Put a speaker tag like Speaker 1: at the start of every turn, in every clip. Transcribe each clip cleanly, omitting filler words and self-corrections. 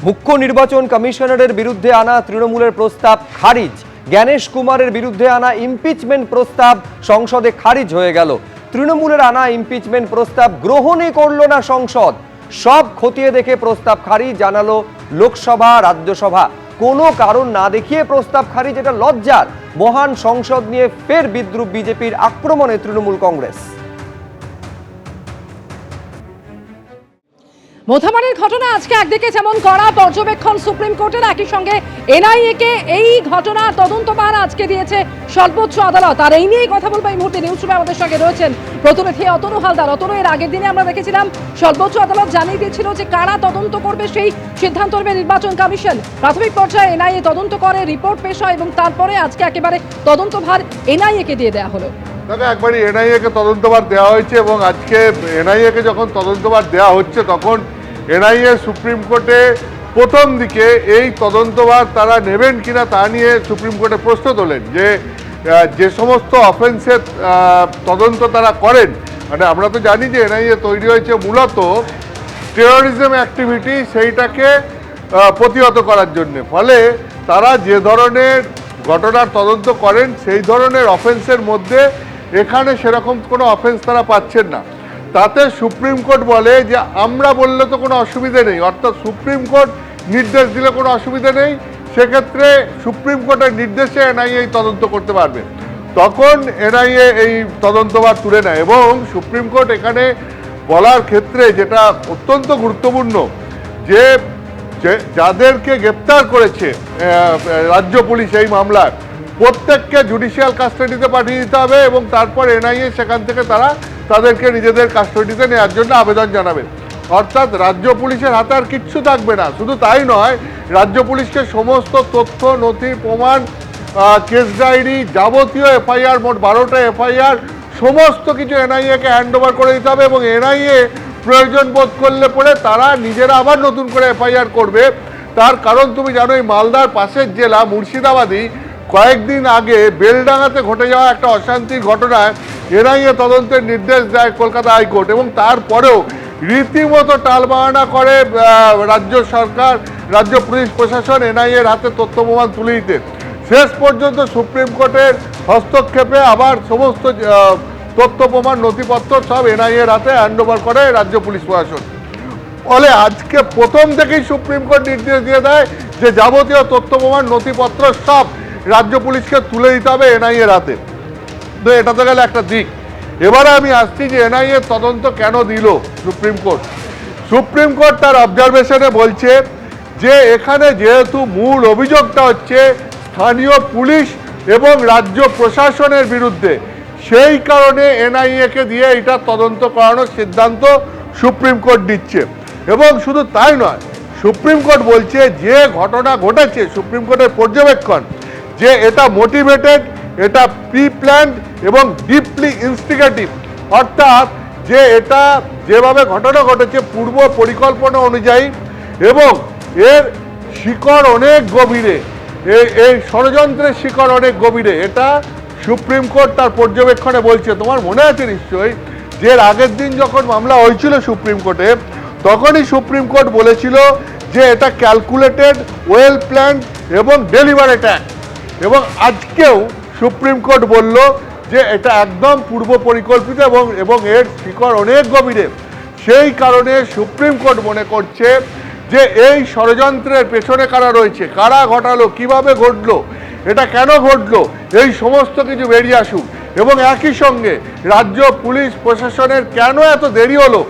Speaker 1: মুখ্য নির্বাচন কমিশনারের বিরুদ্ধে আনা তৃণমূলের প্রস্তাব খারিজ। জ্ঞানেশ কুমারের বিরুদ্ধে আনা ইমপিচমেন্ট প্রস্তাব সংসদে খারিজ হয়ে গেল। তৃণমূলের আনা ইমপিচমেন্ট প্রস্তাব গ্রহণই করল না সংসদ। সব খতিয়ে দেখে প্রস্তাব খারিজ জানালো লোকসভা রাজ্যসভা। কোনো কারণ না দেখিয়ে প্রস্তাব খারিজ, এটা লজ্জার। মহান সংসদ নিয়ে ফের বিদ্রুপ বিজেপির, আক্রমণে তৃণমূল কংগ্রেস।
Speaker 2: মোথাবাড়ির ঘটনা আজকে একদিকে যেমন কড়া পর্যবেক্ষণ সুপ্রিম কোর্টের, একই সঙ্গে এনআইএ কে এই ঘটনা তদন্তভার আজকে দিয়েছে সর্বোচ্চ আদালত। আর এই নিয়েই কথা বলবো এই মুহূর্তে। নিউজ রুমে আমাদের সঙ্গে রয়েছেন প্রতিনিধি অতনু হালদার। অতনু, এর আগের দিনে আমরা দেখেছিলাম সর্বোচ্চ আদালত জানিয়ে দিয়েছিল যে কারা তদন্ত করবে সেই সিদ্ধান্ত নেবে নির্বাচন কমিশন। প্রাথমিক পর্যায়ে এনআইএ তদন্ত করে, রিপোর্ট পেশ হয় এবং তারপরে আজকে একেবারে তদন্তভার এনআইএ কে দিয়ে দেওয়া হলো।
Speaker 3: দেখো, একবারই এনআইএ কে তদন্তভার দেওয়া হয়েছে এবং আজকে এনআইএ কে যখন তদন্তভার দেওয়া হচ্ছে তখন এনআইএ সুপ্রিম কোর্টে প্রথম দিকে এই তদন্তভার তারা নেবেন কিনা তা নিয়ে সুপ্রিম কোর্টে প্রশ্ন তোলেন যে সমস্ত অফেন্সের তদন্ত তারা করেন। মানে আমরা তো জানি যে এনআইএ তৈরি হয়েছে মূলত টেরোরিজম অ্যাক্টিভিটি সেইটাকে প্রতিহত করার জন্য। ফলে তারা যে ধরনের ঘটনার তদন্ত করেন সেই ধরনের অফেন্সের মধ্যে এখানে সেরকম কোনো অফেন্স তারা পাচ্ছেন না। তাতে সুপ্রিম কোর্ট বলে যে আমরা বললে তো কোনো অসুবিধে নেই, অর্থাৎ সুপ্রিম কোর্ট নির্দেশ দিলে কোনো অসুবিধা নেই, সেক্ষেত্রে সুপ্রিম কোর্টের নির্দেশে এনআইএ তদন্ত করতে পারবে। তখন এনআইএ এই তদন্তভার তুলে নেয় এবং সুপ্রিম কোর্ট এখানে বলার ক্ষেত্রে যেটা অত্যন্ত গুরুত্বপূর্ণ যে যাদেরকে গ্রেপ্তার করেছে রাজ্য পুলিশ এই মামলায় প্রত্যেককে জুডিশিয়াল কাস্টাডিতে পাঠিয়ে দিতে হবে এবং তারপর এনআইএ সেখান থেকে তাদেরকে নিজেদের কাস্টাডিতে নেওয়ার জন্য আবেদন জানাবে। অর্থাৎ রাজ্য পুলিশের হাতে আর কিচ্ছু থাকবে না। শুধু তাই নয়, রাজ্য পুলিশকে সমস্ত তথ্য, নথি, প্রমাণ, কেস ডায়েরি, যাবতীয় এফআইআর, মোট 12টা এফআইআর, সমস্ত কিছু এনআইএকে হ্যান্ড ওভার করে দিতে হবে এবং এনআইএ প্রয়োজন বোধ করলে পরে তারা নিজেরা আবার নতুন করে এফআইআর করবে। তার কারণ তুমি জানো, এই মালদার পাশের জেলা মুর্শিদাবাদই কয়েকদিন আগে বেলডাঙ্গাতে ঘটে যাওয়া একটা অশান্তির ঘটনায় এনআইএ তদন্তের নির্দেশ দেয় কলকাতা হাইকোর্ট এবং তারপরেও রীতিমতো টালবাহানা করে রাজ্য সরকার, রাজ্য পুলিশ প্রশাসন এনআইএর হাতে তথ্য প্রমাণ তুলে দিতে। শেষ পর্যন্ত সুপ্রিম কোর্টের হস্তক্ষেপে আবার সমস্ত তথ্য প্রমাণ, নথিপত্র সব এনআইএর হাতে হ্যান্ডওভার করে রাজ্য পুলিশ প্রশাসন। ফলে আজকে প্রথম থেকেই সুপ্রিম কোর্ট নির্দেশ দিয়ে দেয় যে যাবতীয় তথ্য প্রমাণ, নথিপত্র সব রাজ্য পুলিশকে তুলে দিতে হবে এনআইএর হাতে। তো এটা তো গেল একটা দিক। এবারে আমি আসছি যে এনআইএ তদন্ত কেন দিল সুপ্রিম কোর্ট। সুপ্রিম কোর্ট তার অবজারভেশনে বলছে যে এখানে যেহেতু মূল অভিযোগটা হচ্ছে স্থানীয় পুলিশ এবং রাজ্য প্রশাসনের বিরুদ্ধে, সেই কারণে এনআইএকে দিয়ে এটা তদন্ত করানোর সিদ্ধান্ত সুপ্রিম কোর্ট দিচ্ছে। এবং শুধু তাই নয়, সুপ্রিম কোর্ট বলছে যে ঘটনা ঘটেছে, সুপ্রিম কোর্টের পর্যবেক্ষণ যে এটা মোটিভেটেড, এটা প্রি প্ল্যান্ড এবং ডিপলি ইনস্টিগেটিভ। অর্থাৎ যে এটা যেভাবে ঘটনা ঘটেছে পূর্ব পরিকল্পনা অনুযায়ী এবং এর শিকড় অনেক গভীরে, এই ষড়যন্ত্রের শিকড় অনেক গভীরে, এটা সুপ্রিম কোর্ট তার পর্যবেক্ষণে বলছে। তোমার মনে আছে নিশ্চয়ই যে আগের দিন যখন মামলা হয়েছিল সুপ্রিম কোর্টে, তখনই সুপ্রিম কোর্ট বলেছিল যে এটা ক্যালকুলেটেড, ওয়েল প্ল্যান্ড এবং ডেলিভারেট অ্যাক্ট। এবং আজকেও সুপ্রিম কোর্ট বলল যে এটা একদম পূর্ব পরিকল্পিত এবং এর শিকড় অনেক গভীরে। সেই কারণে সুপ্রিম কোর্ট মনে করছে যে এই ষড়যন্ত্রের পেছনে কারা রয়েছে, কারা ঘটালো, কিভাবে ঘটলো, এটা কেন ঘটলো, এই সমস্ত কিছু বেরিয়ে আসুক। এবং একই সঙ্গে রাজ্য পুলিশ প্রশাসনের কেন এত দেরি হলো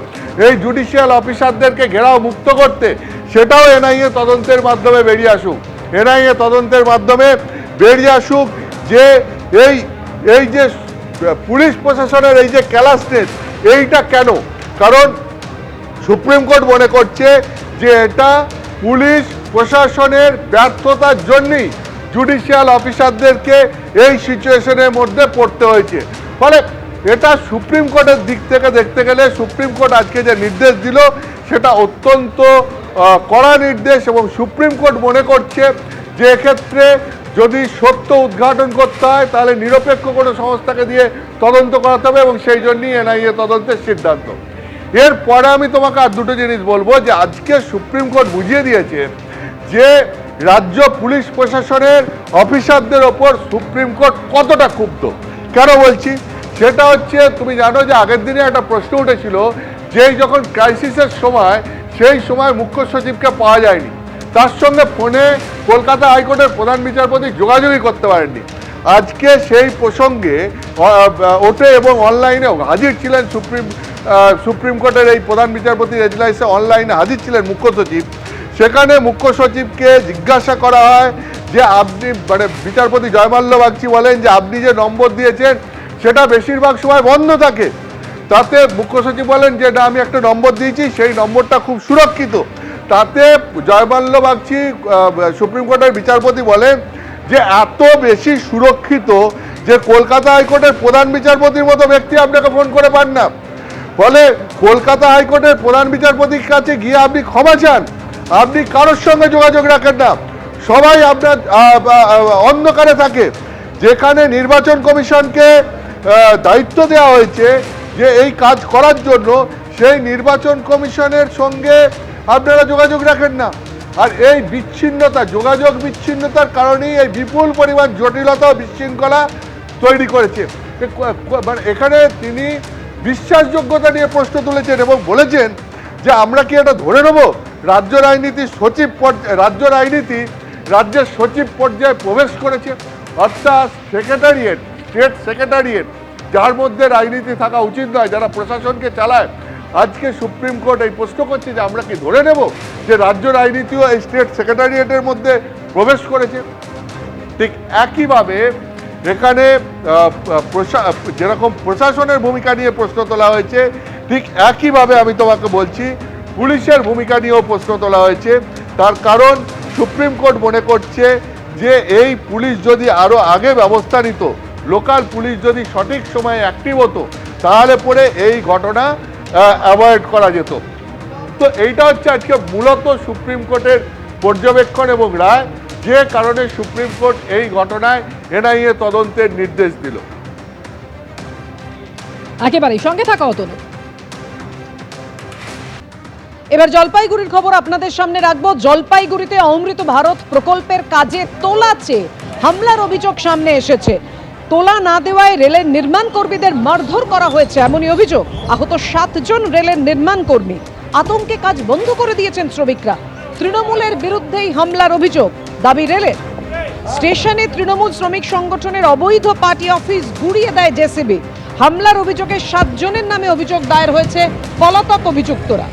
Speaker 3: এই জুডিশিয়াল অফিসারদেরকে ঘেরাও মুক্ত করতে, সেটাও এনআইএ তদন্তের মাধ্যমে বেরিয়ে আসুক। এনআইএ তদন্তের মাধ্যমে বেরিয়ে আসুক যে এই যে পুলিশ প্রশাসনের এই যে ক্যালাসনেস, এইটা কেন। কারণ সুপ্রিম কোর্ট মনে করছে যে এটা পুলিশ প্রশাসনের ব্যর্থতার জন্যই জুডিশিয়াল অফিসারদেরকে এই সিচুয়েশনের মধ্যে পড়তে হয়েছে। ফলে এটা সুপ্রিম কোর্টের দিক থেকে দেখতে গেলে সুপ্রিম কোর্ট আজকে যে নির্দেশ দিল সেটা অত্যন্ত কড়া নির্দেশ এবং সুপ্রিম কোর্ট মনে করছে যে এক্ষেত্রে যদি সত্য উদ্ঘাটন করতে হয় তাহলে নিরপেক্ষ কোনো সংস্থাকে দিয়ে তদন্ত করাতে হবে এবং সেই জন্যই এনআইএ তদন্তের সিদ্ধান্ত। এরপরে আমি তোমাকে আর দুটো জিনিস বলবো যে আজকে সুপ্রিম কোর্ট বুঝিয়ে দিয়েছে যে রাজ্য পুলিশ প্রশাসনের অফিসারদের ওপর সুপ্রিম কোর্ট কতটা ক্ষুব্ধ। কেন বলছি, সেটা হচ্ছে তুমি জানো যে আগের দিনে একটা প্রশ্ন উঠেছিল যে যখন ক্রাইসিসের সময় সেই সময় মুখ্য সচিবকে পাওয়া যায়নি, তার সঙ্গে ফোনে কলকাতা হাইকোর্টের প্রধান বিচারপতি যোগাযোগই করতে পারেননি। আজকে সেই প্রসঙ্গে ওটে এবং অনলাইনেও হাজির ছিলেন সুপ্রিম কোর্টের এই প্রধান বিচারপতি এজলাইসে অনলাইনে হাজির ছিলেন মুখ্য সচিব। সেখানে মুখ্য সচিবকে জিজ্ঞাসা করা হয় যে আপনি মানে বিচারপতি জয়মাল্য বাগচি বলেন যে আপনি যে নম্বর দিয়েছেন সেটা বেশিরভাগ সময় বন্ধ থাকে। তাতে মুখ্য সচিব বলেন যে না, আমি একটা নম্বর দিয়েছি, সেই নম্বরটা খুব সুরক্ষিত। তাতে জয়মাল্য বাগচি সুপ্রিম কোর্টের বিচারপতি বলেন যে এত বেশি সুরক্ষিত যে কলকাতা হাইকোর্টের প্রধান বিচারপতির মতো ব্যক্তি আপনাকে ফোন করে পান না। ফলে কলকাতা হাইকোর্টের প্রধান বিচারপতির কাছে গিয়ে আপনি ক্ষমা চান, আপনি কারোর সঙ্গে যোগাযোগ রাখেন না, সবাই আপনার অন্ধকারে থাকে। যেখানে নির্বাচন কমিশনকে দায়িত্ব দেওয়া হয়েছে যে এই কাজ করার জন্য, সেই নির্বাচন কমিশনের সঙ্গে আপনারা যোগাযোগ রাখেন না। আর এই বিচ্ছিন্নতা, যোগাযোগ বিচ্ছিন্নতার কারণেই এই বিপুল পরিমাণ জটিলতা ও বিশৃঙ্খলা তৈরি করেছে। মানে এখানে তিনি বিশ্বাসযোগ্যতা নিয়ে প্রশ্ন তুলেছেন এবং বলেছেন যে আমরা কি এটা ধরে নেব রাজ্য রাজনীতি সচিব রাজ্যের সচিব পর্যায়ে প্রবেশ করেছে, অর্থাৎ সেক্রেটারিয়েট, স্টেট সেক্রেটারিয়েট, যার মধ্যে রাজনীতি থাকা উচিত নয়, যারা প্রশাসনকে চালায়। আজকে সুপ্রিম কোর্ট এই প্রশ্ন করছে যে আমরা কি ধরে নেব যে রাজ্য রাজনীতিও এই স্টেট সেক্রেটারিয়েটের মধ্যে প্রবেশ করেছে। ঠিক একইভাবে এখানে যেরকম প্রশাসনের ভূমিকা নিয়ে প্রশ্ন তোলা হয়েছে, ঠিক একইভাবে আমি তোমাকে বলছি পুলিশের ভূমিকা নিয়েও প্রশ্ন তোলা হয়েছে। তার কারণ সুপ্রিম কোর্ট মনে করছে যে এই পুলিশ যদি আরও আগে ব্যবস্থা নিত, লোকাল পুলিশ যদি সঠিক সময়ে অ্যাক্টিভ হতো, তাহলে পরে এই ঘটনা অ্যাভয়েড করা যেত। তো এইটা হচ্ছে আজকে মূলত সুপ্রিম কোর্টের পর্যবেক্ষণ এবং রায়, যে কারণে সুপ্রিম কোর্ট এই ঘটনায় এনআইএ তদন্তের নির্দেশ দিল।
Speaker 2: একেবারেই সঙ্গে থাকা হতো না।
Speaker 4: এবার জলপাইগুড়ির খবর আপনাদের সামনে রাখবো। জলপাইগুড়িতে অমৃত ভারত প্রকল্পের কাজে তোলাচে হামলার অভিযোগ সামনে এসেছে। তোলা না দেওয়ায় রেলের নির্মাণ কর্মীদের মারধর করা হয়েছে, এমনই অভিযোগ। আহত 7 জন রেলের নির্মাণ কর্মী। আতঙ্কে কাজ বন্ধ করে দিয়েছেন শ্রমিকরা। তৃণমূলের বিরুদ্ধেই হামলার অভিযোগ, দাবি রেলের। স্টেশনে তৃণমূল শ্রমিক সংগঠনের অবৈধ পার্টি অফিস গুড়িয়ে দেয় জেসিবি। হামলার অভিযোগে 7 জনের নামে অভিযোগ দায়ের হয়েছে, পলাতক অভিযুক্তরা।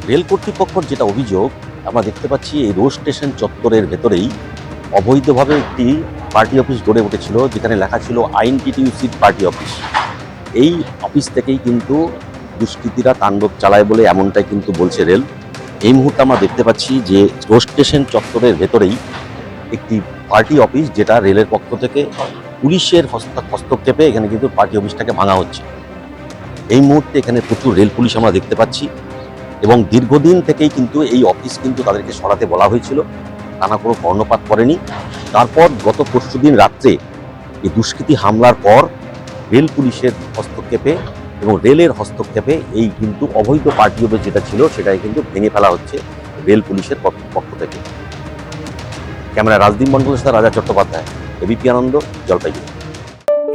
Speaker 5: রেল কর্তৃপক্ষের যেটা অভিযোগ আমরা দেখতে পাচ্ছি, এই রোড স্টেশন চত্বরের ভেতরেই অবৈধভাবে একটি পার্টি অফিস গড়ে উঠেছিল, যেখানে লেখা ছিল আইএনটিটিইউসির পার্টি অফিস। এই অফিস থেকেই কিন্তু দুষ্কৃতীরা তাণ্ডব চালায় বলে এমনটাই কিন্তু বলছে রেল। এই মুহূর্তে আমরা দেখতে পাচ্ছি যে রোড স্টেশন চত্বরের ভেতরেই একটি পার্টি অফিস, যেটা রেলের পক্ষ থেকে পুলিশের হস্তক্ষেপে এখানে কিন্তু পার্টি অফিসটাকে ভাঙা হচ্ছে। এই মুহূর্তে এখানে প্রচুর রেল পুলিশ আমরা দেখতে পাচ্ছি এবং দীর্ঘদিন থেকেই কিন্তু এই অফিস কিন্তু তাদেরকে সরাতে বলা হয়েছিল, তারা কোনো কর্ণপাত করেনি। তারপর গত পরশুদিন রাত্রে এই দুষ্কৃতী হামলার পর রেল পুলিশের হস্তক্ষেপে এবং রেলের হস্তক্ষেপে এই কিন্তু অবৈধ পার্টি অফিস যেটা ছিল সেটাই কিন্তু ভেঙে ফেলা হচ্ছে রেল পুলিশের পক্ষ থেকে। ক্যামেরা রাজদীপ মন্ডলের সাথে রাজা চট্টোপাধ্যায়, এবিপি আনন্দ, জলপাইগুড়ি।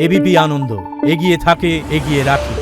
Speaker 6: এবিপি আনন্দ, এগিয়ে থাকে, এগিয়ে রাখে।